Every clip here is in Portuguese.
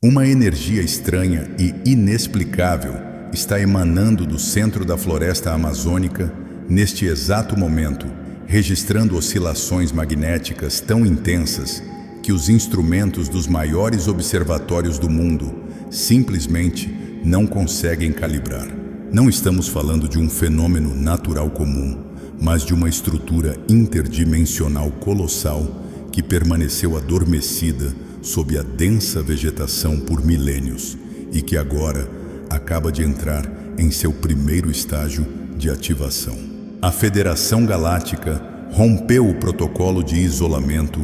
Uma energia estranha e inexplicável está emanando do centro da floresta amazônica neste exato momento, registrando oscilações magnéticas tão intensas que os instrumentos dos maiores observatórios do mundo simplesmente não conseguem calibrar. Não estamos falando de um fenômeno natural comum, mas de uma estrutura interdimensional colossal que permaneceu adormecida sob a densa vegetação por milênios e que agora acaba de entrar em seu primeiro estágio de ativação. A Federação Galáctica rompeu o protocolo de isolamento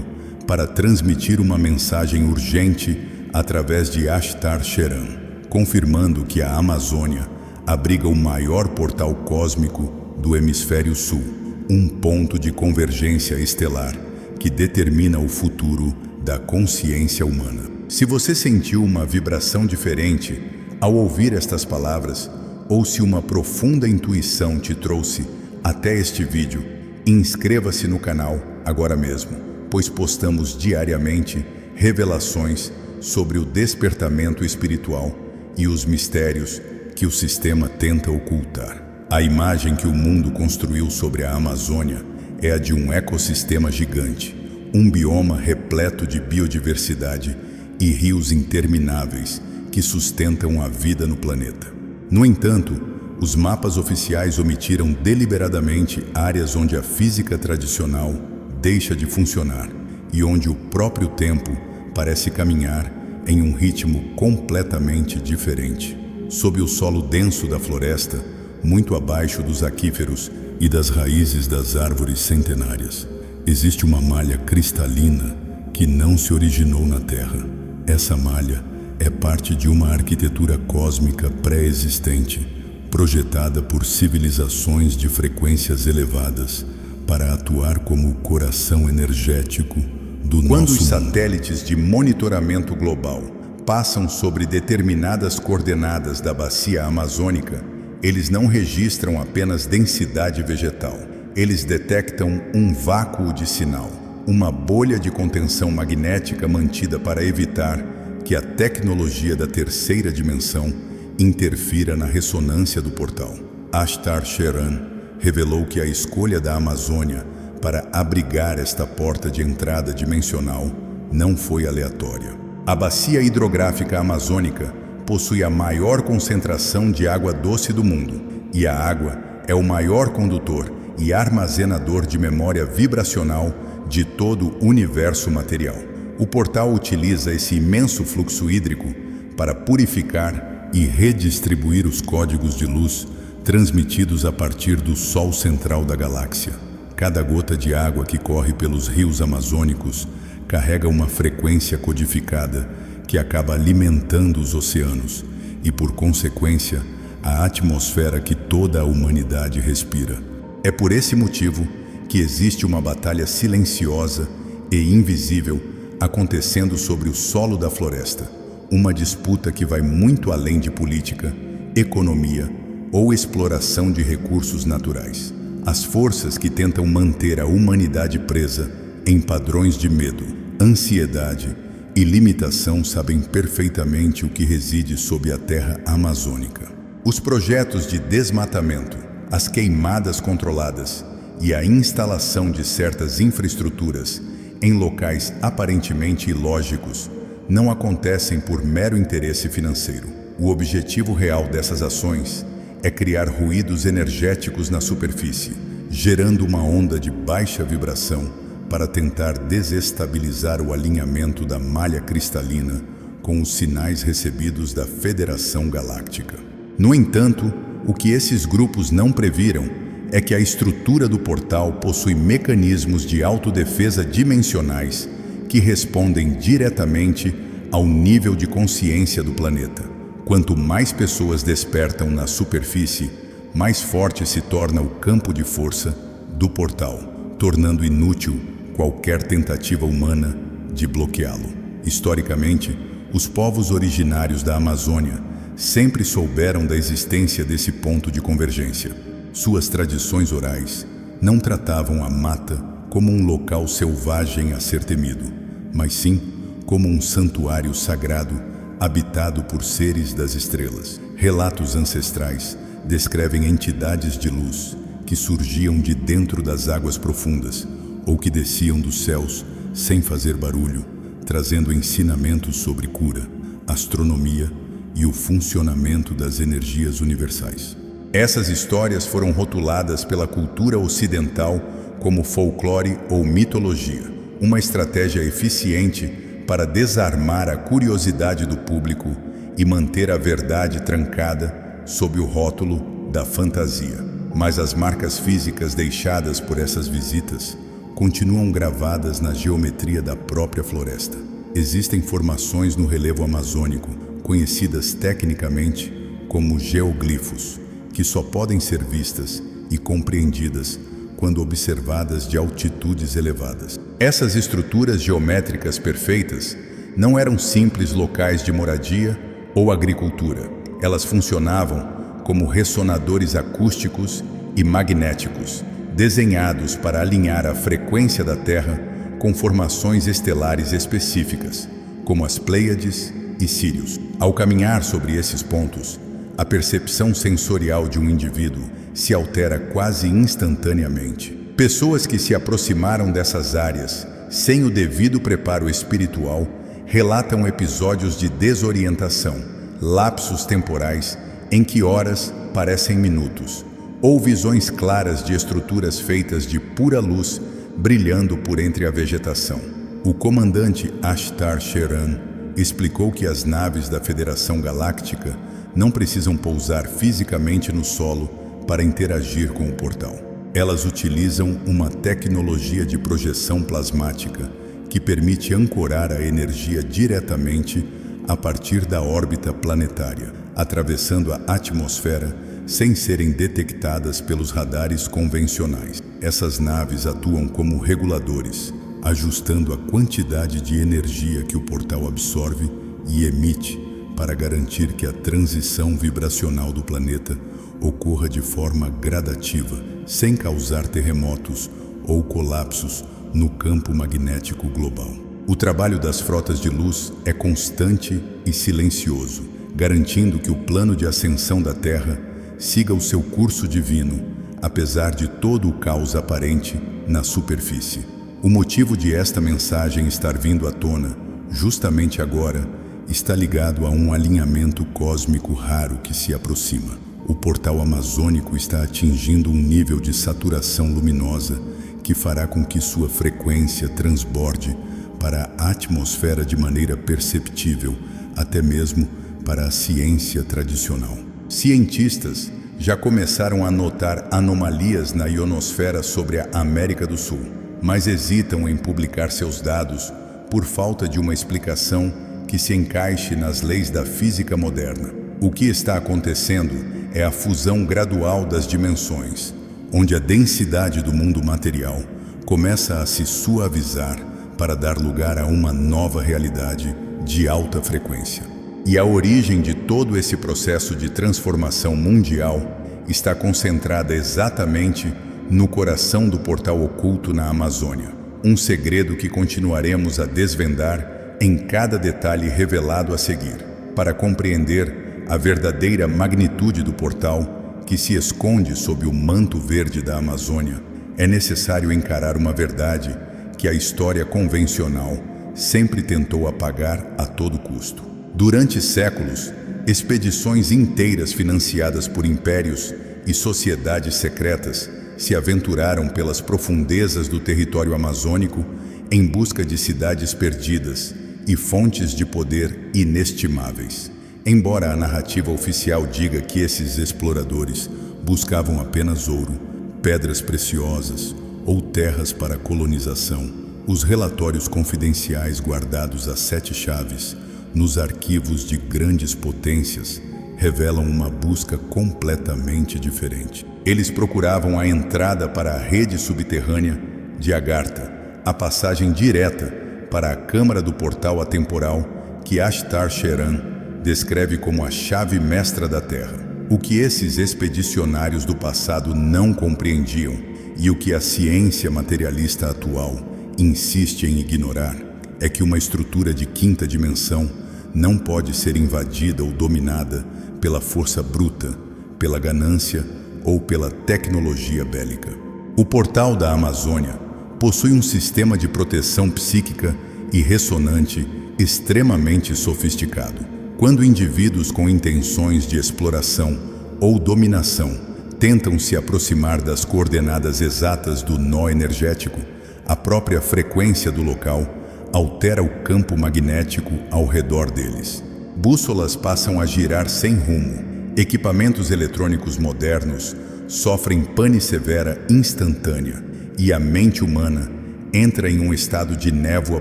para transmitir uma mensagem urgente através de Ashtar Sheran, confirmando que a Amazônia abriga o maior portal cósmico do Hemisfério Sul, um ponto de convergência estelar que determina o futuro da consciência humana. Se você sentiu uma vibração diferente ao ouvir estas palavras, ou se uma profunda intuição te trouxe até este vídeo, inscreva-se no canal agora mesmo, pois postamos diariamente revelações sobre o despertamento espiritual e os mistérios que o sistema tenta ocultar. A imagem que o mundo construiu sobre a Amazônia é a de um ecossistema gigante, um bioma repleto de biodiversidade e rios intermináveis que sustentam a vida no planeta. No entanto, os mapas oficiais omitiram deliberadamente áreas onde a física tradicional deixa de funcionar e onde o próprio tempo parece caminhar em um ritmo completamente diferente. Sob o solo denso da floresta, muito abaixo dos aquíferos e das raízes das árvores centenárias, existe uma malha cristalina que não se originou na Terra. Essa malha é parte de uma arquitetura cósmica pré-existente, projetada por civilizações de frequências elevadas para atuar como o coração energético do nosso mundo. Quando os satélites de monitoramento global passam sobre determinadas coordenadas da bacia amazônica, eles não registram apenas densidade vegetal. Eles detectam um vácuo de sinal, uma bolha de contenção magnética mantida para evitar que a tecnologia da terceira dimensão interfira na ressonância do portal. Ashtar Sheran revelou que a escolha da Amazônia para abrigar esta porta de entrada dimensional não foi aleatória. A bacia hidrográfica amazônica possui a maior concentração de água doce do mundo, e a água é o maior condutor e armazenador de memória vibracional de todo o universo material. O portal utiliza esse imenso fluxo hídrico para purificar e redistribuir os códigos de luz transmitidos a partir do Sol central da galáxia. Cada gota de água que corre pelos rios amazônicos carrega uma frequência codificada que acaba alimentando os oceanos e, por consequência, a atmosfera que toda a humanidade respira. É por esse motivo que existe uma batalha silenciosa e invisível acontecendo sobre o solo da floresta, uma disputa que vai muito além de política, economia ou exploração de recursos naturais. As forças que tentam manter a humanidade presa em padrões de medo, ansiedade e limitação sabem perfeitamente o que reside sob a terra amazônica. Os projetos de desmatamento, as queimadas controladas e a instalação de certas infraestruturas em locais aparentemente ilógicos não acontecem por mero interesse financeiro. O objetivo real dessas ações é criar ruídos energéticos na superfície, gerando uma onda de baixa vibração para tentar desestabilizar o alinhamento da malha cristalina com os sinais recebidos da Federação Galáctica. No entanto, o que esses grupos não previram é que a estrutura do portal possui mecanismos de autodefesa dimensionais que respondem diretamente ao nível de consciência do planeta. Quanto mais pessoas despertam na superfície, mais forte se torna o campo de força do portal, tornando inútil qualquer tentativa humana de bloqueá-lo. Historicamente, os povos originários da Amazônia sempre souberam da existência desse ponto de convergência. Suas tradições orais não tratavam a mata como um local selvagem a ser temido, mas sim como um santuário sagrado habitado por seres das estrelas. Relatos ancestrais descrevem entidades de luz que surgiam de dentro das águas profundas ou que desciam dos céus sem fazer barulho, trazendo ensinamentos sobre cura, astronomia e o funcionamento das energias universais. Essas histórias foram rotuladas pela cultura ocidental como folclore ou mitologia, uma estratégia eficiente para desarmar a curiosidade do público e manter a verdade trancada sob o rótulo da fantasia. Mas as marcas físicas deixadas por essas visitas continuam gravadas na geometria da própria floresta. Existem formações no relevo amazônico, conhecidas tecnicamente como geoglifos, que só podem ser vistas e compreendidas quando observadas de altitudes elevadas. Essas estruturas geométricas perfeitas não eram simples locais de moradia ou agricultura. Elas funcionavam como ressonadores acústicos e magnéticos, desenhados para alinhar a frequência da Terra com formações estelares específicas, como as Pleiades e Sírius. Ao caminhar sobre esses pontos, a percepção sensorial de um indivíduo se altera quase instantaneamente. Pessoas que se aproximaram dessas áreas sem o devido preparo espiritual relatam episódios de desorientação, lapsos temporais em que horas parecem minutos, ou visões claras de estruturas feitas de pura luz brilhando por entre a vegetação. O comandante Ashtar Sheran explicou que as naves da Federação Galáctica não precisam pousar fisicamente no solo para interagir com o portal. Elas utilizam uma tecnologia de projeção plasmática que permite ancorar a energia diretamente a partir da órbita planetária, atravessando a atmosfera sem serem detectadas pelos radares convencionais. Essas naves atuam como reguladores, ajustando a quantidade de energia que o portal absorve e emite para garantir que a transição vibracional do planeta ocorra de forma gradativa, sem causar terremotos ou colapsos no campo magnético global. O trabalho das frotas de luz é constante e silencioso, garantindo que o plano de ascensão da Terra siga o seu curso divino, apesar de todo o caos aparente na superfície. O motivo de esta mensagem estar vindo à tona, justamente agora, está ligado a um alinhamento cósmico raro que se aproxima. O portal amazônico está atingindo um nível de saturação luminosa que fará com que sua frequência transborde para a atmosfera de maneira perceptível, até mesmo para a ciência tradicional. Cientistas já começaram a notar anomalias na ionosfera sobre a América do Sul, mas hesitam em publicar seus dados por falta de uma explicação que se encaixe nas leis da física moderna. O que está acontecendo é a fusão gradual das dimensões, onde a densidade do mundo material começa a se suavizar para dar lugar a uma nova realidade de alta frequência. E a origem de todo esse processo de transformação mundial está concentrada exatamente no coração do portal oculto na Amazônia, um segredo que continuaremos a desvendar em cada detalhe revelado a seguir. Para compreender a verdadeira magnitude do portal que se esconde sob o manto verde da Amazônia, é necessário encarar uma verdade que a história convencional sempre tentou apagar a todo custo. Durante séculos, expedições inteiras financiadas por impérios e sociedades secretas se aventuraram pelas profundezas do território amazônico em busca de cidades perdidas e fontes de poder inestimáveis. Embora a narrativa oficial diga que esses exploradores buscavam apenas ouro, pedras preciosas ou terras para colonização, os relatórios confidenciais guardados a 7 chaves nos arquivos de grandes potências revelam uma busca completamente diferente. Eles procuravam a entrada para a rede subterrânea de Agartha, a passagem direta para a câmara do portal atemporal que Ashtar Sheran descreve como a chave mestra da Terra. O que esses expedicionários do passado não compreendiam e o que a ciência materialista atual insiste em ignorar é que uma estrutura de 5ª dimensão não pode ser invadida ou dominada pela força bruta, pela ganância ou pela tecnologia bélica. O portal da Amazônia possui um sistema de proteção psíquica e ressonante extremamente sofisticado. Quando indivíduos com intenções de exploração ou dominação tentam se aproximar das coordenadas exatas do nó energético, a própria frequência do local altera o campo magnético ao redor deles. Bússolas passam a girar sem rumo. Equipamentos eletrônicos modernos sofrem pane severa instantânea e a mente humana entra em um estado de névoa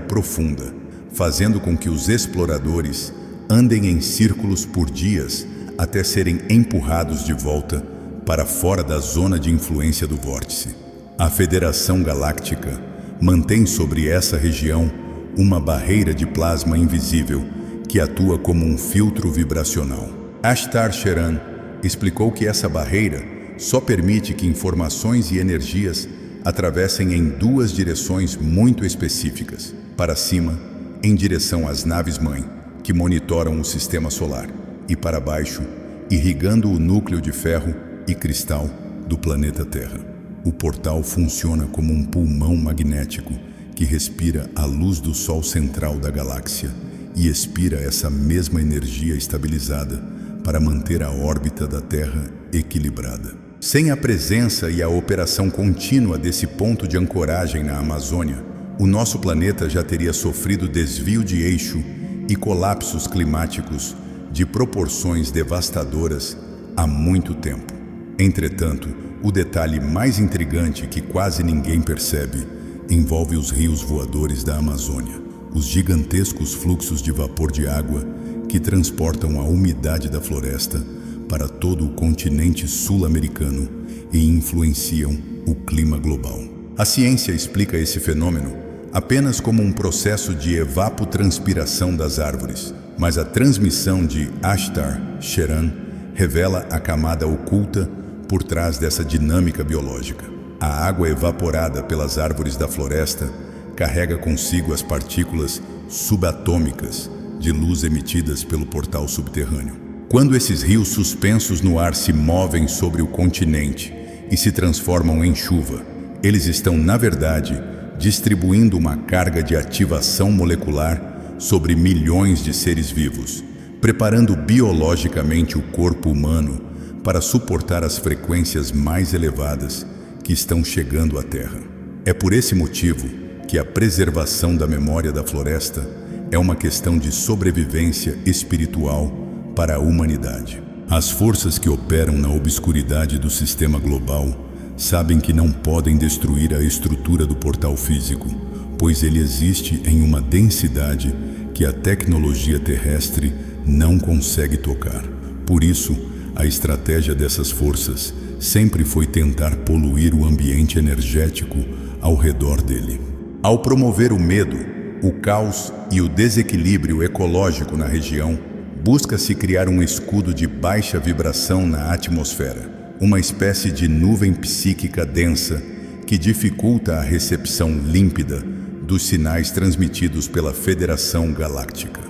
profunda, fazendo com que os exploradores andem em círculos por dias até serem empurrados de volta para fora da zona de influência do vórtice. A Federação Galáctica mantém sobre essa região uma barreira de plasma invisível que atua como um filtro vibracional. Ashtar Sheran explicou que essa barreira só permite que informações e energias atravessem em duas direções muito específicas: para cima, em direção às naves-mãe, que monitoram o sistema solar, e para baixo, irrigando o núcleo de ferro e cristal do planeta Terra. O portal funciona como um pulmão magnético que respira a luz do Sol central da galáxia e expira essa mesma energia estabilizada para manter a órbita da Terra equilibrada. Sem a presença e a operação contínua desse ponto de ancoragem na Amazônia, o nosso planeta já teria sofrido desvio de eixo e colapsos climáticos de proporções devastadoras há muito tempo. Entretanto, o detalhe mais intrigante que quase ninguém percebe envolve os rios voadores da Amazônia, os gigantescos fluxos de vapor de água que transportam a umidade da floresta para todo o continente sul-americano e influenciam o clima global. A ciência explica esse fenômeno apenas como um processo de evapotranspiração das árvores, mas a transmissão de Ashtar Sheran revela a camada oculta por trás dessa dinâmica biológica. A água evaporada pelas árvores da floresta carrega consigo as partículas subatômicas de luz emitidas pelo portal subterrâneo. Quando esses rios suspensos no ar se movem sobre o continente e se transformam em chuva, eles estão, na verdade, distribuindo uma carga de ativação molecular sobre milhões de seres vivos, preparando biologicamente o corpo humano para suportar as frequências mais elevadas que estão chegando à Terra. É por esse motivo que a preservação da memória da floresta é uma questão de sobrevivência espiritual para a humanidade. As forças que operam na obscuridade do sistema global sabem que não podem destruir a estrutura do portal físico, pois ele existe em uma densidade que a tecnologia terrestre não consegue tocar. Por isso, a estratégia dessas forças sempre foi tentar poluir o ambiente energético ao redor dele. Ao promover o medo, o caos e o desequilíbrio ecológico na região, busca-se criar um escudo de baixa vibração na atmosfera, uma espécie de nuvem psíquica densa que dificulta a recepção límpida dos sinais transmitidos pela Federação Galáctica.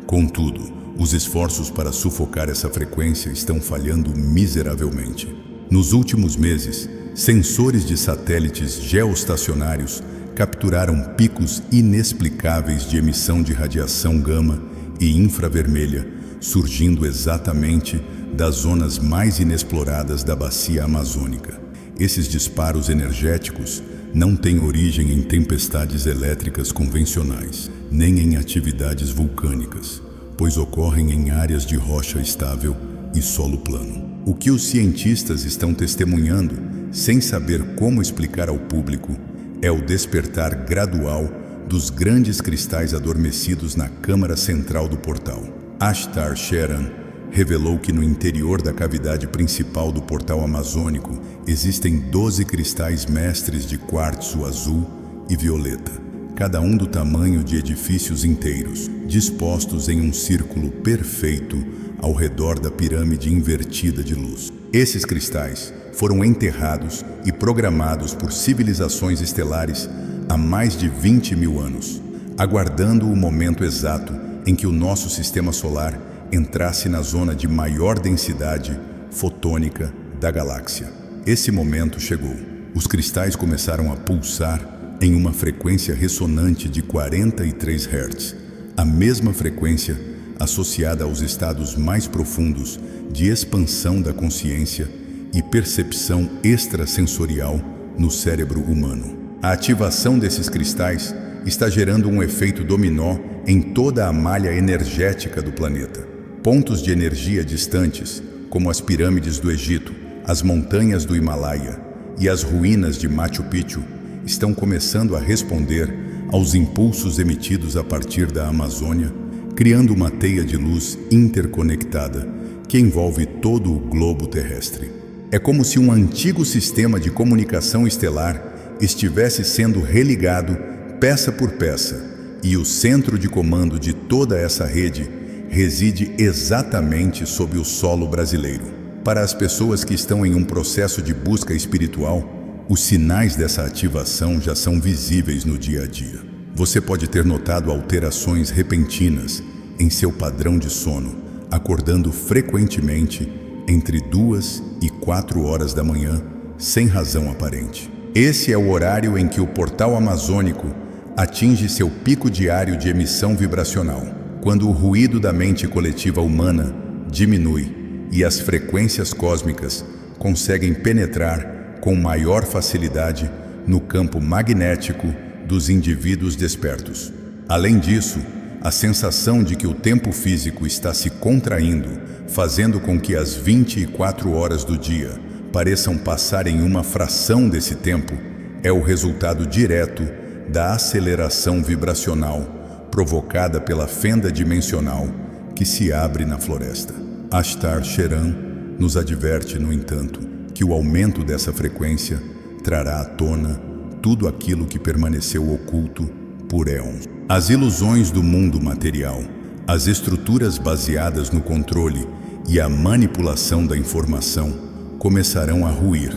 Contudo, os esforços para sufocar essa frequência estão falhando miseravelmente. Nos últimos meses, sensores de satélites geoestacionários capturaram picos inexplicáveis de emissão de radiação gama e infravermelha, surgindo exatamente das zonas mais inexploradas da bacia amazônica. Esses disparos energéticos não têm origem em tempestades elétricas convencionais, nem em atividades vulcânicas, pois ocorrem em áreas de rocha estável e solo plano. O que os cientistas estão testemunhando, sem saber como explicar ao público, é o despertar gradual dos grandes cristais adormecidos na câmara central do portal. Ashtar Sheran revelou que no interior da cavidade principal do portal amazônico existem 12 cristais mestres de quartzo azul e violeta, cada um do tamanho de edifícios inteiros, dispostos em um círculo perfeito ao redor da pirâmide invertida de luz. Esses cristais foram enterrados e programados por civilizações estelares há mais de 20 mil anos, aguardando o momento exato em que o nosso sistema solar entrasse na zona de maior densidade fotônica da galáxia. Esse momento chegou. Os cristais começaram a pulsar em uma frequência ressonante de 43 Hz, a mesma frequência associada aos estados mais profundos de expansão da consciência e percepção extrasensorial no cérebro humano. A ativação desses cristais está gerando um efeito dominó em toda a malha energética do planeta. Pontos de energia distantes, como as pirâmides do Egito, as montanhas do Himalaia e as ruínas de Machu Picchu, estão começando a responder aos impulsos emitidos a partir da Amazônia, criando uma teia de luz interconectada que envolve todo o globo terrestre. É como se um antigo sistema de comunicação estelar estivesse sendo religado peça por peça, e o centro de comando de toda essa rede reside exatamente sob o solo brasileiro. Para as pessoas que estão em um processo de busca espiritual, os sinais dessa ativação já são visíveis no dia a dia. Você pode ter notado alterações repentinas em seu padrão de sono, acordando frequentemente entre 2 e 4 horas da manhã, sem razão aparente. Esse é o horário em que o portal amazônico atinge seu pico diário de emissão vibracional, quando o ruído da mente coletiva humana diminui e as frequências cósmicas conseguem penetrar com maior facilidade no campo magnético dos indivíduos despertos. Além disso, a sensação de que o tempo físico está se contraindo, fazendo com que as 24 horas do dia pareçam passar em uma fração desse tempo, é o resultado direto da aceleração vibracional provocada pela fenda dimensional que se abre na floresta. Ashtar Sheran nos adverte, no entanto, que o aumento dessa frequência trará à tona tudo aquilo que permaneceu oculto por éons. As ilusões do mundo material, as estruturas baseadas no controle e a manipulação da informação começarão a ruir,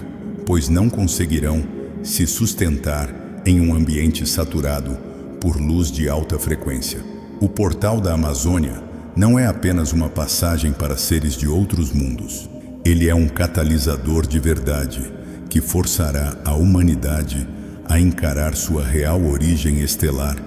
pois não conseguirão se sustentar em um ambiente saturado por luz de alta frequência. O portal da Amazônia não é apenas uma passagem para seres de outros mundos. Ele é um catalisador de verdade que forçará a humanidade a encarar sua real origem estelar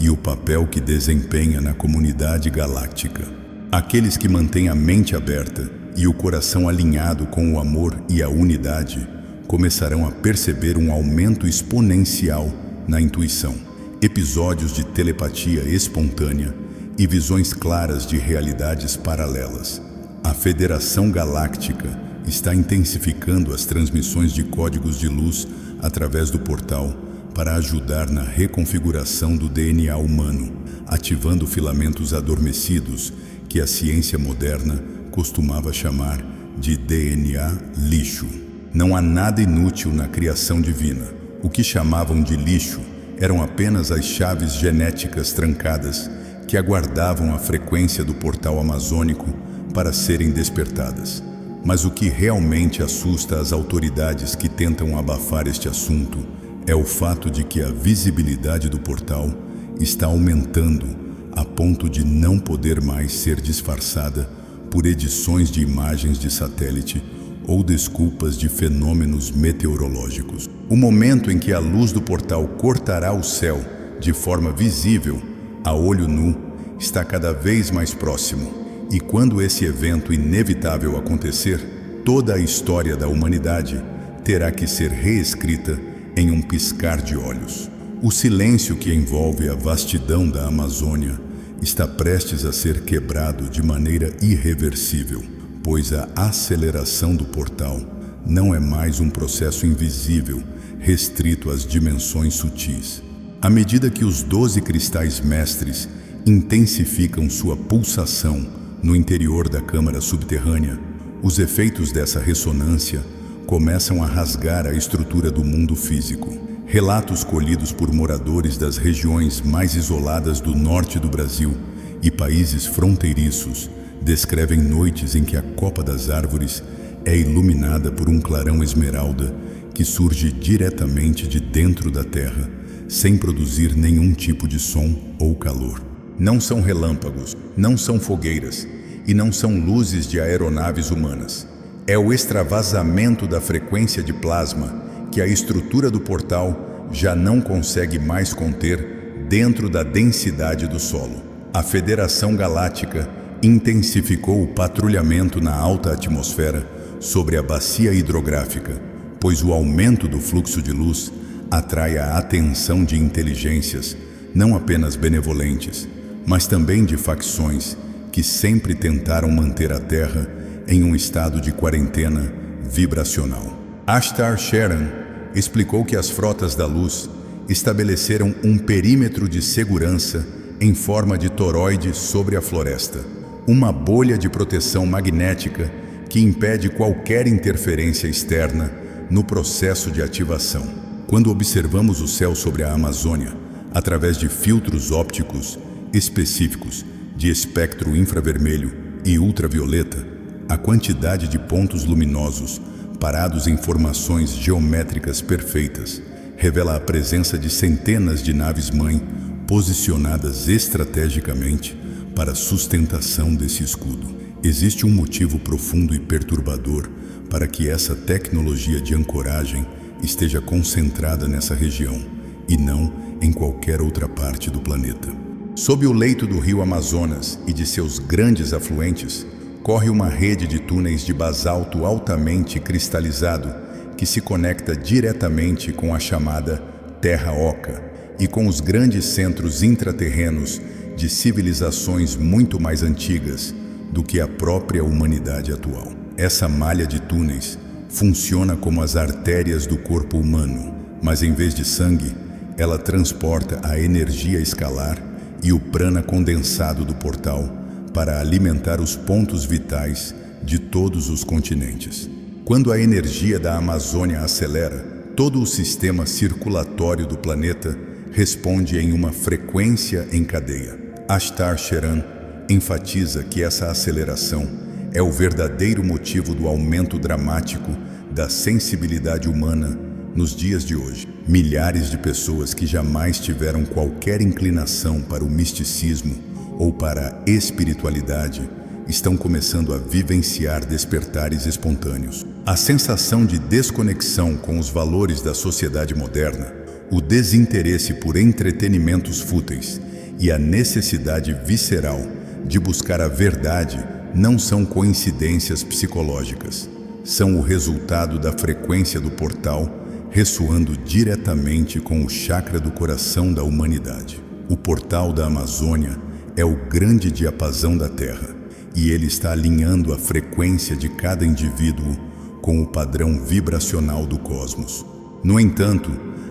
e o papel que desempenha na comunidade galáctica. Aqueles que mantêm a mente aberta e o coração alinhado com o amor e a unidade começarão a perceber um aumento exponencial na intuição, episódios de telepatia espontânea e visões claras de realidades paralelas. A Federação Galáctica está intensificando as transmissões de códigos de luz através do portal para ajudar na reconfiguração do DNA humano, ativando filamentos adormecidos que a ciência moderna costumava chamar de DNA lixo. Não há nada inútil na criação divina. O que chamavam de lixo eram apenas as chaves genéticas trancadas que aguardavam a frequência do portal amazônico para serem despertadas. Mas o que realmente assusta as autoridades que tentam abafar este assunto é o fato de que a visibilidade do portal está aumentando a ponto de não poder mais ser disfarçada por edições de imagens de satélite ou desculpas de fenômenos meteorológicos. O momento em que a luz do portal cortará o céu de forma visível, a olho nu, está cada vez mais próximo. E quando esse evento inevitável acontecer, toda a história da humanidade terá que ser reescrita em um piscar de olhos. O silêncio que envolve a vastidão da Amazônia está prestes a ser quebrado de maneira irreversível, pois a aceleração do portal não é mais um processo invisível, restrito às dimensões sutis. À medida que os 12 cristais mestres intensificam sua pulsação no interior da câmara subterrânea, os efeitos dessa ressonância começam a rasgar a estrutura do mundo físico. Relatos colhidos por moradores das regiões mais isoladas do norte do Brasil e países fronteiriços descrevem noites em que a copa das árvores é iluminada por um clarão esmeralda que surge diretamente de dentro da terra, sem produzir nenhum tipo de som ou calor. Não são relâmpagos, não são fogueiras e não são luzes de aeronaves humanas. É o extravasamento da frequência de plasma que a estrutura do portal já não consegue mais conter dentro da densidade do solo. A Federação Galáctica intensificou o patrulhamento na alta atmosfera sobre a bacia hidrográfica, pois o aumento do fluxo de luz atrai a atenção de inteligências não apenas benevolentes, mas também de facções que sempre tentaram manter a Terra em um estado de quarentena vibracional. Ashtar Sheran explicou que as frotas da luz estabeleceram um perímetro de segurança em forma de toroide sobre a floresta, uma bolha de proteção magnética que impede qualquer interferência externa no processo de ativação. Quando observamos o céu sobre a Amazônia, através de filtros ópticos específicos de espectro infravermelho e ultravioleta, a quantidade de pontos luminosos parados em formações geométricas perfeitas revela a presença de centenas de naves-mãe posicionadas estrategicamente para a sustentação desse escudo. Existe um motivo profundo e perturbador para que essa tecnologia de ancoragem esteja concentrada nessa região e não em qualquer outra parte do planeta. Sob o leito do rio Amazonas e de seus grandes afluentes, corre uma rede de túneis de basalto altamente cristalizado que se conecta diretamente com a chamada Terra Oca e com os grandes centros intraterrenos de civilizações muito mais antigas do que a própria humanidade atual. Essa malha de túneis funciona como as artérias do corpo humano, mas em vez de sangue, ela transporta a energia escalar e o prana condensado do portal para alimentar os pontos vitais de todos os continentes. Quando a energia da Amazônia acelera, todo o sistema circulatório do planeta responde em uma frequência em cadeia. Ashtar Sheran enfatiza que essa aceleração é o verdadeiro motivo do aumento dramático da sensibilidade humana nos dias de hoje. Milhares de pessoas que jamais tiveram qualquer inclinação para o misticismo ou para a espiritualidade estão começando a vivenciar despertares espontâneos. A sensação de desconexão com os valores da sociedade moderna, o desinteresse por entretenimentos fúteis e a necessidade visceral de buscar a verdade não são coincidências psicológicas. São o resultado da frequência do portal ressoando diretamente com o chakra do coração da humanidade. O portal da Amazônia é o grande diapasão da Terra e ele está alinhando a frequência de cada indivíduo com o padrão vibracional do cosmos. No entanto,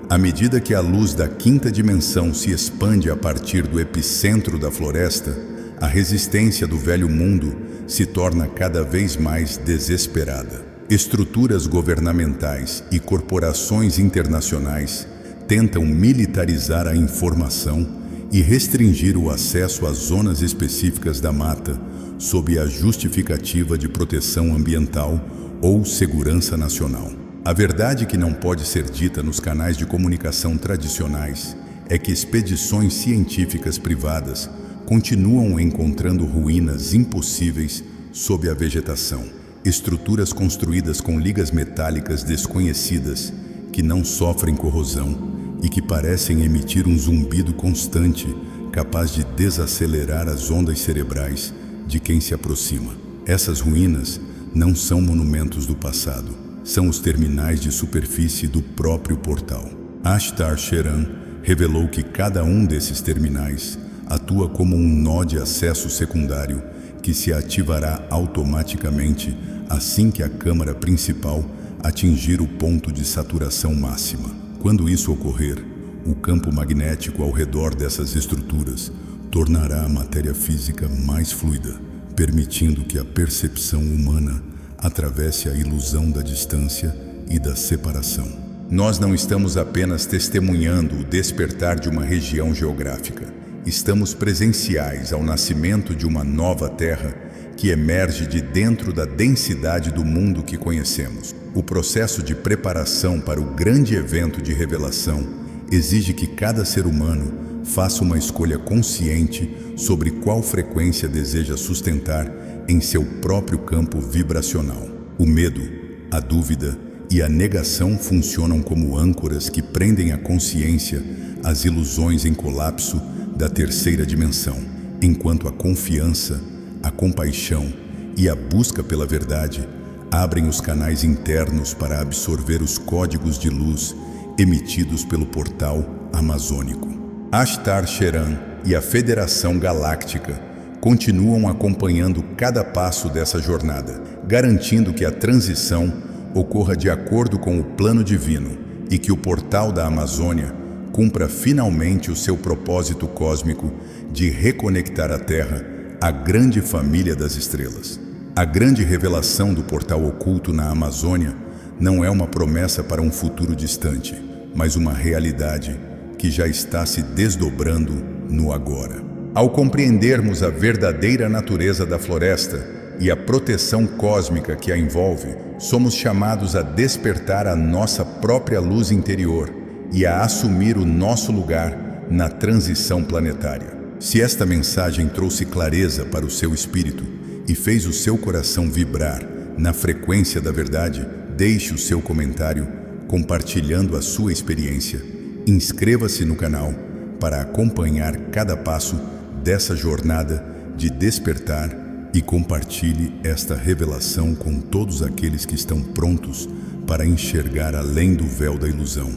à medida que a luz da quinta dimensão se expande a partir do epicentro da floresta, a resistência do velho mundo se torna cada vez mais desesperada. Estruturas governamentais e corporações internacionais tentam militarizar a informação e restringir o acesso às zonas específicas da mata sob a justificativa de proteção ambiental ou segurança nacional. A verdade que não pode ser dita nos canais de comunicação tradicionais é que expedições científicas privadas continuam encontrando ruínas impossíveis sob a vegetação. Estruturas construídas com ligas metálicas desconhecidas que não sofrem corrosão e que parecem emitir um zumbido constante capaz de desacelerar as ondas cerebrais de quem se aproxima. Essas ruínas não são monumentos do passado, são os terminais de superfície do próprio portal. Ashtar Sheran revelou que cada um desses terminais atua como um nó de acesso secundário que se ativará automaticamente assim que a câmara principal atingir o ponto de saturação máxima. Quando isso ocorrer, o campo magnético ao redor dessas estruturas tornará a matéria física mais fluida, permitindo que a percepção humana atravesse a ilusão da distância e da separação. Nós não estamos apenas testemunhando o despertar de uma região geográfica. Estamos presenciais ao nascimento de uma nova Terra que emerge de dentro da densidade do mundo que conhecemos. O processo de preparação para o grande evento de revelação exige que cada ser humano faça uma escolha consciente sobre qual frequência deseja sustentar em seu próprio campo vibracional. O medo, a dúvida e a negação funcionam como âncoras que prendem a consciência às ilusões em colapso da terceira dimensão, enquanto a confiança, a compaixão e a busca pela verdade abrem os canais internos para absorver os códigos de luz emitidos pelo portal amazônico. Ashtar Sheran e a Federação Galáctica continuam acompanhando cada passo dessa jornada, garantindo que a transição ocorra de acordo com o plano divino e que o portal da Amazônia cumpra finalmente o seu propósito cósmico de reconectar a Terra à grande família das estrelas. A grande revelação do portal oculto na Amazônia não é uma promessa para um futuro distante, mas uma realidade que já está se desdobrando no agora. Ao compreendermos a verdadeira natureza da floresta e a proteção cósmica que a envolve, somos chamados a despertar a nossa própria luz interior e a assumir o nosso lugar na transição planetária. Se esta mensagem trouxe clareza para o seu espírito e fez o seu coração vibrar na frequência da verdade, deixe o seu comentário compartilhando a sua experiência. Inscreva-se no canal para acompanhar cada passo dessa jornada de despertar e compartilhe esta revelação com todos aqueles que estão prontos para enxergar além do véu da ilusão.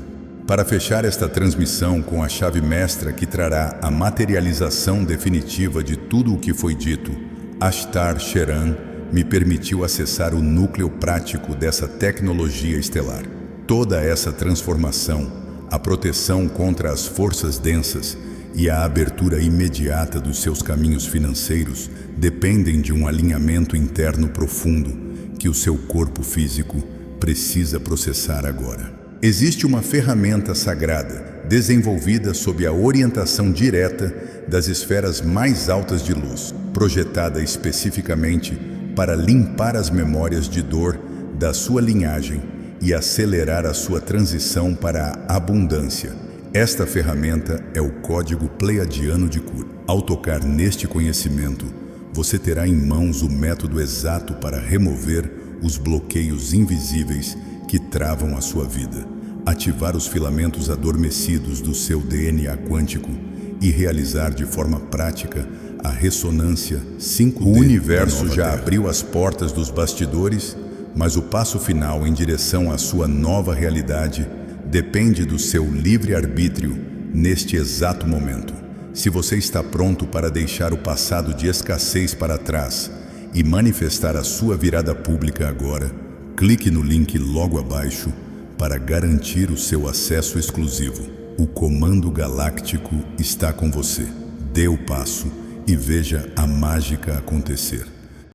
Para fechar esta transmissão com a chave mestra que trará a materialização definitiva de tudo o que foi dito, Ashtar Sheran me permitiu acessar o núcleo prático dessa tecnologia estelar. Toda essa transformação, a proteção contra as forças densas e a abertura imediata dos seus caminhos financeiros dependem de um alinhamento interno profundo que o seu corpo físico precisa processar agora. Existe uma ferramenta sagrada desenvolvida sob a orientação direta das esferas mais altas de luz, projetada especificamente para limpar as memórias de dor da sua linhagem e acelerar a sua transição para a abundância. Esta ferramenta é o código pleiadiano de cura. Ao tocar neste conhecimento, você terá em mãos o método exato para remover os bloqueios invisíveis que travam a sua vida, ativar os filamentos adormecidos do seu DNA quântico e realizar de forma prática a ressonância 5D. O universo já abriu as portas dos bastidores, mas o passo final em direção à sua nova realidade depende do seu livre-arbítrio neste exato momento. Se você está pronto para deixar o passado de escassez para trás e manifestar a sua virada pública agora, clique no link logo abaixo para garantir o seu acesso exclusivo. O Comando Galáctico está com você. Dê o passo e veja a mágica acontecer.